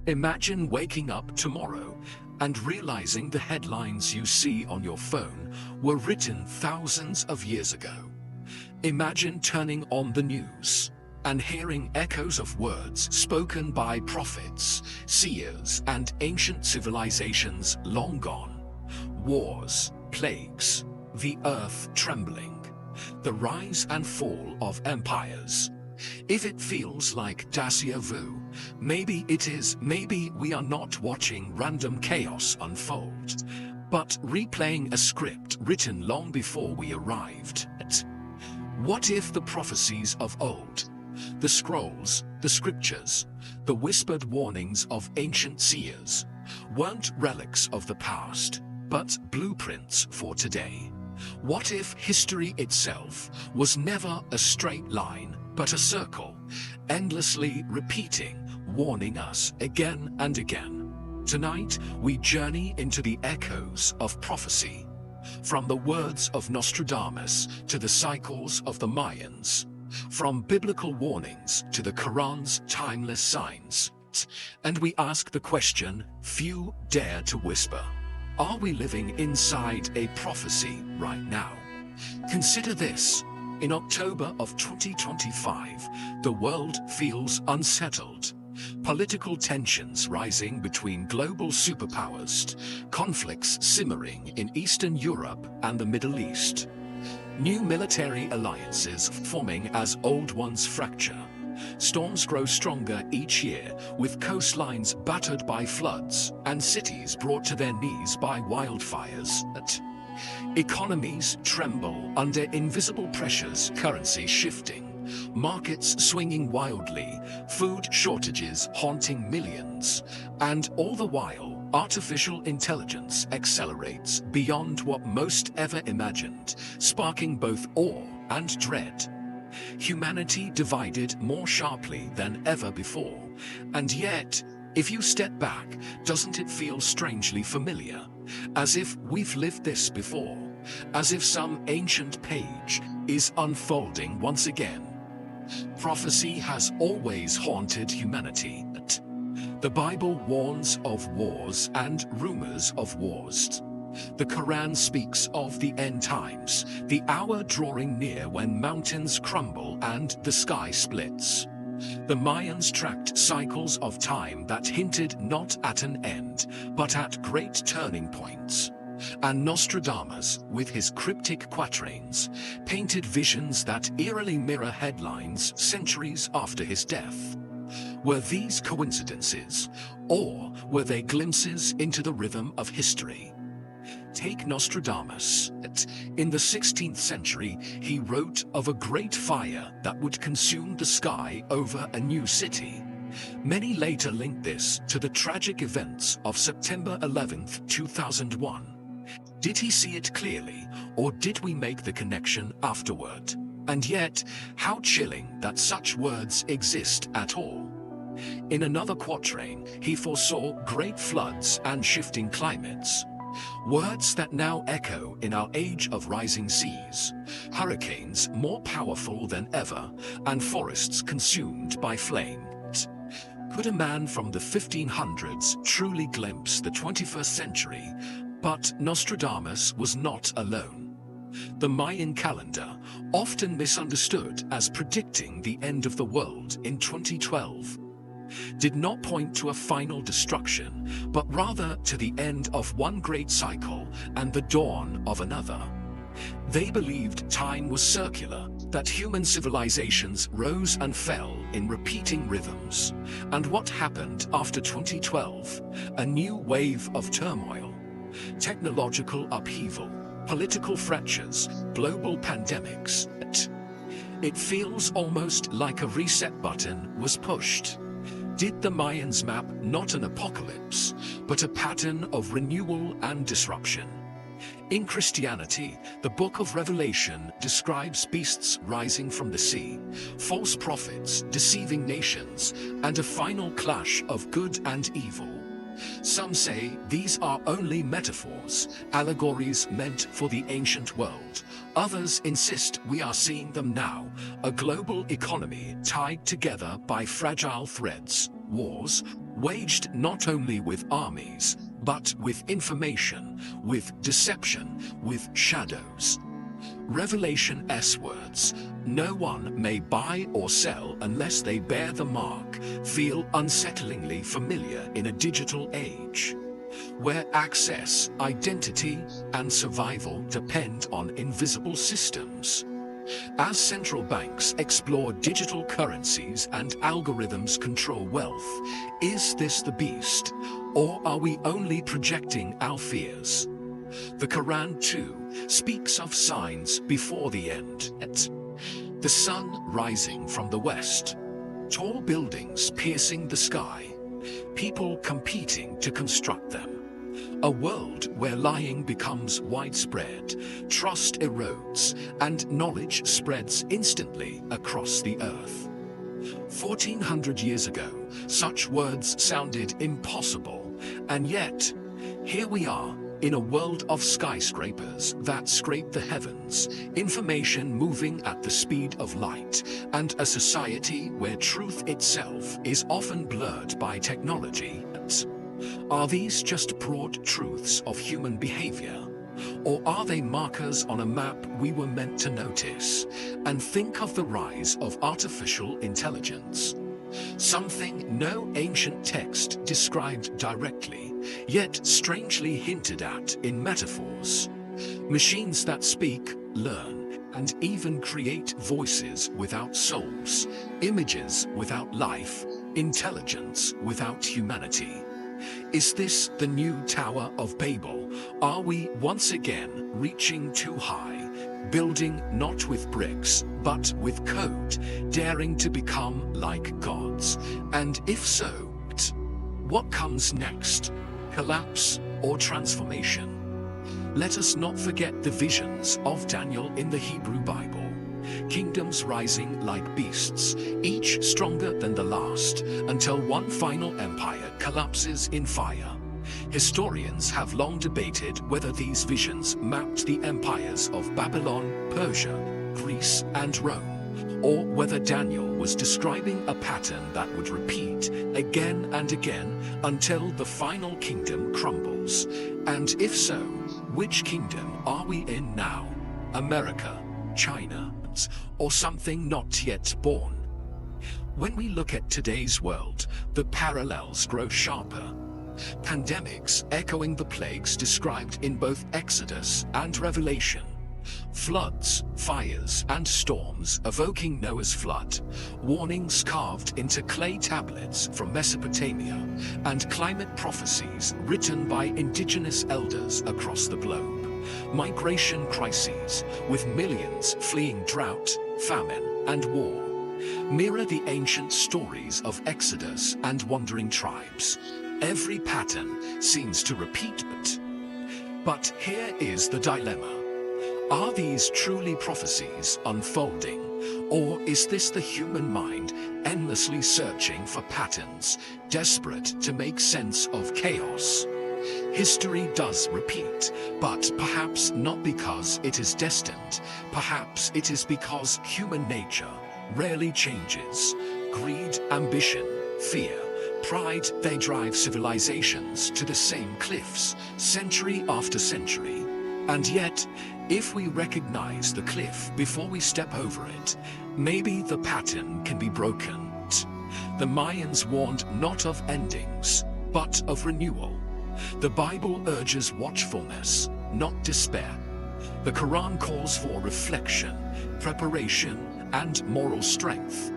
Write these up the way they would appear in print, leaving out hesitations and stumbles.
Imagine waking up tomorrow and realizing the headlines you see on your phone were written thousands of years ago. Imagine turning on the news and hearing echoes of words spoken by prophets, seers, and ancient civilizations long gone. Wars, plagues, the earth trembling, the rise and fall of empires. If it feels like déjà vu, maybe it is. Maybe we are not watching random chaos unfold, but replaying a script written long before we arrived. What if the prophecies of old, the scrolls, the scriptures, the whispered warnings of ancient seers, weren't relics of the past, but blueprints for today? What if history itself was never a straight line, but a circle, endlessly repeating, warning us again and again? Tonight, we journey into the echoes of prophecy, from the words of Nostradamus to the cycles of the Mayans, from biblical warnings to the Quran's timeless signs. And we ask the question few dare to whisper: are we living inside a prophecy right now? Consider this. In October of 2025, the world feels unsettled. Political tensions rising between global superpowers, conflicts simmering in Eastern Europe and the Middle East. New military alliances forming as old ones fracture. Storms grow stronger each year, with coastlines battered by floods and cities brought to their knees by wildfires. Economies tremble under invisible pressures, currency shifting, markets swinging wildly, food shortages haunting millions, and all the while, artificial intelligence accelerates beyond what most ever imagined, sparking both awe and dread. Humanity divided more sharply than ever before, and yet, if you step back, doesn't it feel strangely familiar? As if we've lived this before, as if some ancient page is unfolding once again. Prophecy has always haunted humanity. The Bible warns of wars and rumors of wars. The Quran speaks of the end times, the hour drawing near when mountains crumble and the sky splits. The Mayans tracked cycles of time that hinted not at an end, but at great turning points. And Nostradamus, with his cryptic quatrains, painted visions that eerily mirror headlines centuries after his death. Were these coincidences, or were they glimpses into the rhythm of history? Take Nostradamus. In the 16th century, he wrote of a great fire that would consume the sky over a new city. Many later linked this to the tragic events of September 11, 2001. Did he see it clearly, or did we make the connection afterward? And yet, how chilling that such words exist at all. In another quatrain, he foresaw great floods and shifting climates. Words that now echo in our age of rising seas, hurricanes more powerful than ever, and forests consumed by flames. Could a man from the 1500s truly glimpse the 21st century? But Nostradamus was not alone. The Mayan calendar, often misunderstood as predicting the end of the world in 2012, did not point to a final destruction, but rather to the end of one great cycle and the dawn of another. They believed time was circular, that human civilizations rose and fell in repeating rhythms. And what happened after 2012? A new wave of turmoil, technological upheaval, political fractures, global pandemics. It feels almost like a reset button was pushed. Did the Mayans map not an apocalypse, but a pattern of renewal and disruption? In Christianity, the book of Revelation describes beasts rising from the sea, false prophets deceiving nations, and a final clash of good and evil. Some say these are only metaphors, allegories meant for the ancient world. Others insist we are seeing them now, a global economy tied together by fragile threads, wars, waged not only with armies, but with information, with deception, with shadows. Revelation S words, "No one may buy or sell unless they bear the mark," feel unsettlingly familiar in a digital age, where access, identity, and survival depend on invisible systems. As central banks explore digital currencies and algorithms control wealth, is this the beast, or are we only projecting our fears? The Quran too speaks of signs before the end. The sun rising from the west, tall buildings piercing the sky, people competing to construct them. A world where lying becomes widespread, trust erodes, and knowledge spreads instantly across the earth. 1400 years ago, such words sounded impossible, and yet, here we are, in a world of skyscrapers that scrape the heavens, information moving at the speed of light, and a society where truth itself is often blurred by technology. Are these just broad truths of human behavior? Or are they markers on a map we were meant to notice? And think of the rise of artificial intelligence. Something no ancient text described directly, yet strangely hinted at in metaphors. Machines that speak, learn, and even create voices without souls, images without life, intelligence without humanity. Is this the new Tower of Babel? Are we once again reaching too high, building not with bricks, but with code, daring to become like gods? And if so, what comes next? Collapse or transformation? Let us not forget the visions of Daniel in the Hebrew Bible. Kingdoms rising like beasts, each stronger than the last, until one final empire collapses in fire. Historians have long debated whether these visions mapped the empires of Babylon, Persia, Greece, and Rome, or whether Daniel was describing a pattern that would repeat again and again until the final kingdom crumbles. And if so, which kingdom are we in now? America, China, or something not yet born? When we look at today's world, the parallels grow sharper. Pandemics echoing the plagues described in both Exodus and Revelation. Floods, fires, and storms evoking Noah's flood. Warnings carved into clay tablets from Mesopotamia, and climate prophecies written by indigenous elders across the globe. Migration crises, with millions fleeing drought, famine, and war, mirror the ancient stories of Exodus and wandering tribes. Every pattern seems to repeat it. But here is the dilemma. Are these truly prophecies unfolding, or is this the human mind endlessly searching for patterns, desperate to make sense of chaos? History does repeat, but perhaps not because it is destined. Perhaps it is because human nature rarely changes. Greed, ambition, fear, pride, they drive civilizations to the same cliffs, century after century. And yet, if we recognize the cliff before we step over it, maybe the pattern can be broken. The Mayans warned not of endings, but of renewal. The Bible urges watchfulness, not despair. The Quran calls for reflection, preparation, and moral strength.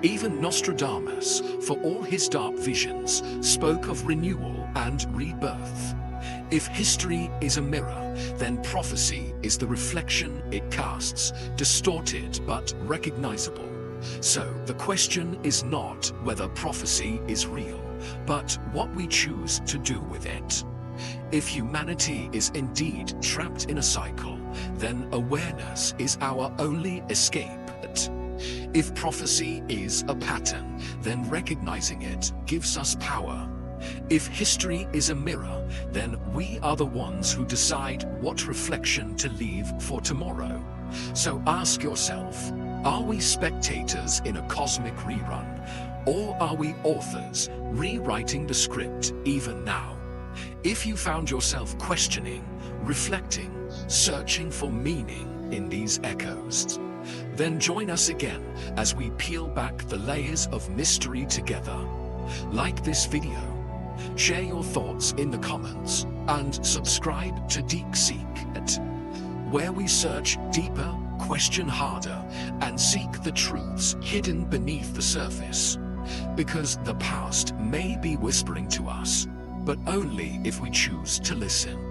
Even Nostradamus, for all his dark visions, spoke of renewal and rebirth. If history is a mirror, then prophecy is the reflection it casts, distorted but recognizable. So the question is not whether prophecy is real, but what we choose to do with it. If humanity is indeed trapped in a cycle, then awareness is our only escape. If prophecy is a pattern, then recognizing it gives us power. If history is a mirror, then we are the ones who decide what reflection to leave for tomorrow. So ask yourself, are we spectators in a cosmic rerun, Or are we authors rewriting the script even now? If you found yourself questioning, reflecting, searching for meaning in these echoes, then join us again as we peel back the layers of mystery together. Like this video, share your thoughts in the comments, and subscribe to Decoding, where we search deeper, question harder, and seek the truths hidden beneath the surface. Because the past may be whispering to us, but only if we choose to listen.